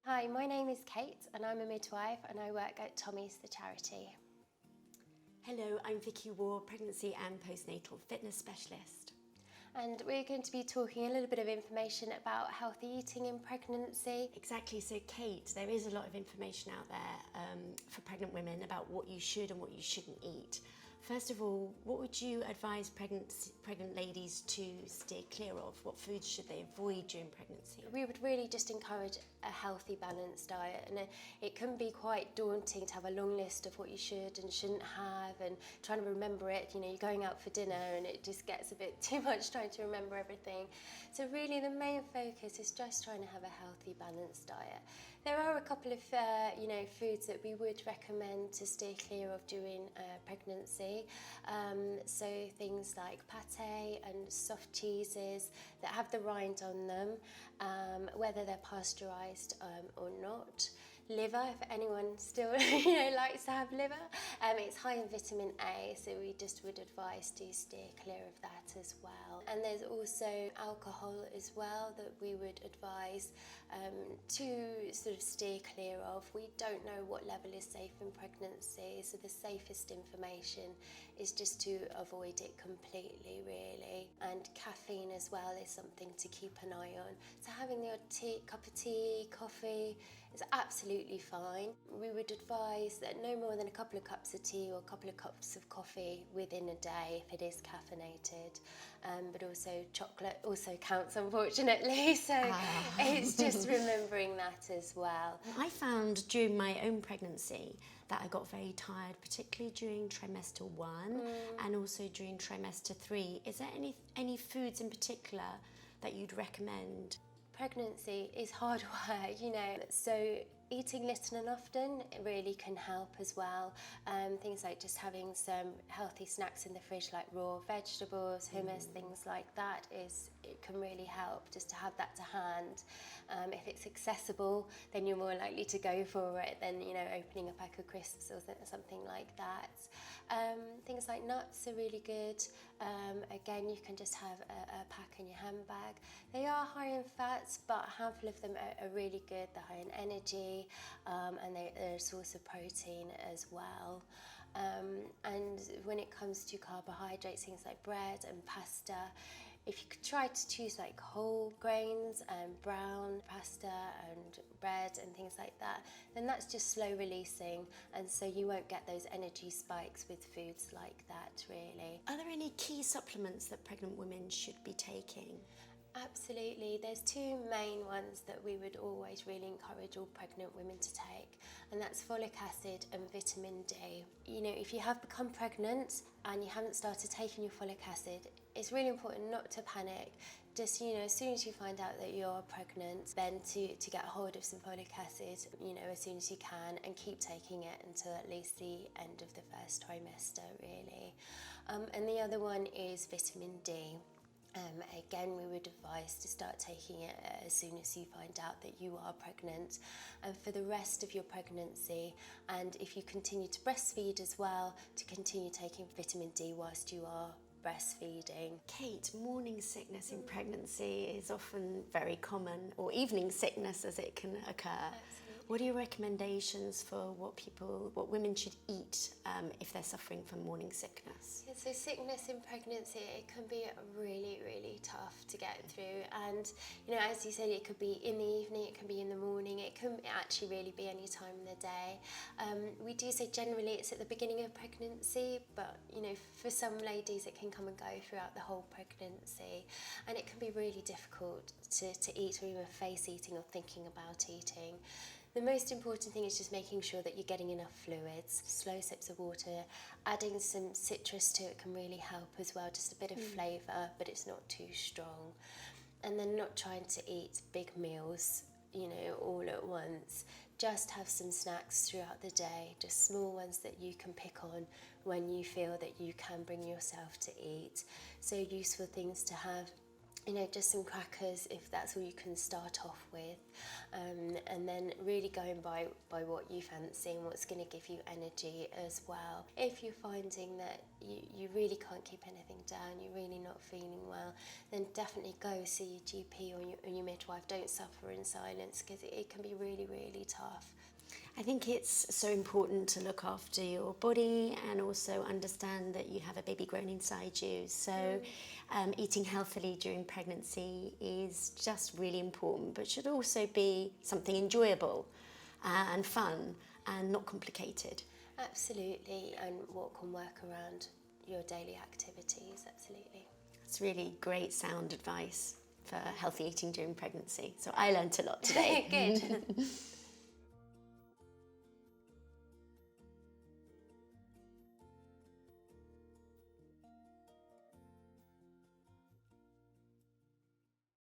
Hi, my name is Kate and I'm a midwife and I work at Tommy's the charity. Hello, I'm Vicky Warr, pregnancy and postnatal fitness specialist. And we're going to be talking a little bit of information about healthy eating in pregnancy. Exactly, so Kate, there is a lot of information out there for pregnant women about what you should and what you shouldn't eat. First of all, what would you advise pregnant ladies to steer clear of? What foods should they avoid during pregnancy? We would really just encourage a healthy, balanced diet, and it can be quite daunting to have a long list of what you should and shouldn't have and trying to remember it. You're going out for dinner and it just gets a bit too much trying to remember everything. So really the main focus is just trying to have a healthy, balanced diet. There are a couple of foods that we would recommend to steer clear of during pregnancy. So things like pate and soft cheeses that have the rind on them, whether they're pasteurised or not. Liver, if anyone still likes to have liver, it's high in vitamin A, so we just would advise to steer clear of that as well. And there's also alcohol as well that we would advise to sort of steer clear of. We don't know what level is safe in pregnancy, so the safest information is just to avoid it completely, really. And caffeine as well is something to keep an eye on. So having the odd cup of tea, coffee is absolutely fine. We would advise that no more than a couple of cups of tea or a couple of cups of coffee within a day if it is caffeinated. But also chocolate also counts, unfortunately, so it's just remembering that as well. I found during my own pregnancy that I got very tired, particularly during trimester 1 and also during trimester 3. Is there any foods in particular that you'd recommend? Pregnancy is hard work, so eating little and often really can help as well. Things like just having some healthy snacks in the fridge like raw vegetables, hummus, things like that, it can really help just to have that to hand. If it's accessible, then you're more likely to go for it than opening a pack of crisps or something like that. Things like nuts are really good. Again, you can just have a pack in your handbag. They are high in fats, but a handful of them are really good. They're high in energy. And they're a source of protein as well. And when it comes to carbohydrates, things like bread and pasta, if you could try to choose like whole grains and brown pasta and bread and things like that, then that's just slow releasing, and so you won't get those energy spikes with foods like that, really. Are there any key supplements that pregnant women should be taking? Absolutely. There's two main ones that we would always really encourage all pregnant women to take, and that's folic acid and vitamin D. If you have become pregnant and you haven't started taking your folic acid, it's really important not to panic. Just, as soon as you find out that you're pregnant, then to get hold of some folic acid, as soon as you can, and keep taking it until at least the end of the first trimester, really. And the other one is vitamin D. Again, we would advise to start taking it as soon as you find out that you are pregnant, and for the rest of your pregnancy, and if you continue to breastfeed as well, to continue taking vitamin D whilst you are breastfeeding. Kate, morning sickness in pregnancy is often very common, or evening sickness as it can occur. Absolutely. What are your recommendations for what women should eat if they're suffering from morning sickness? Yeah, so sickness in pregnancy, it can be really, really tough to get through, and as you said, it could be in the evening, it can be in the morning, it can actually really be any time in the day. We do say generally it's at the beginning of pregnancy, but for some ladies it can come and go throughout the whole pregnancy, and it can be really difficult to eat or even face eating or thinking about eating. The most important thing is just making sure that you're getting enough fluids. Slow sips of water, adding some citrus to it can really help as well, just a bit of flavour, but it's not too strong. And then not trying to eat big meals, all at once. Just have some snacks throughout the day, just small ones that you can pick on when you feel that you can bring yourself to eat. So useful things to have you know, just some crackers if that's all you can start off with, and then really going by what you fancy and what's going to give you energy as well. If you're finding that you really can't keep anything down, you're really not feeling well, then definitely go see your GP or your midwife. Don't suffer in silence, because it can be really, really tough. I think it's so important to look after your body and also understand that you have a baby grown inside you. So eating healthily during pregnancy is just really important, but should also be something enjoyable and fun and not complicated. Absolutely, and what can work around your daily activities, absolutely. It's really great sound advice for healthy eating during pregnancy. So I learnt a lot today. Good.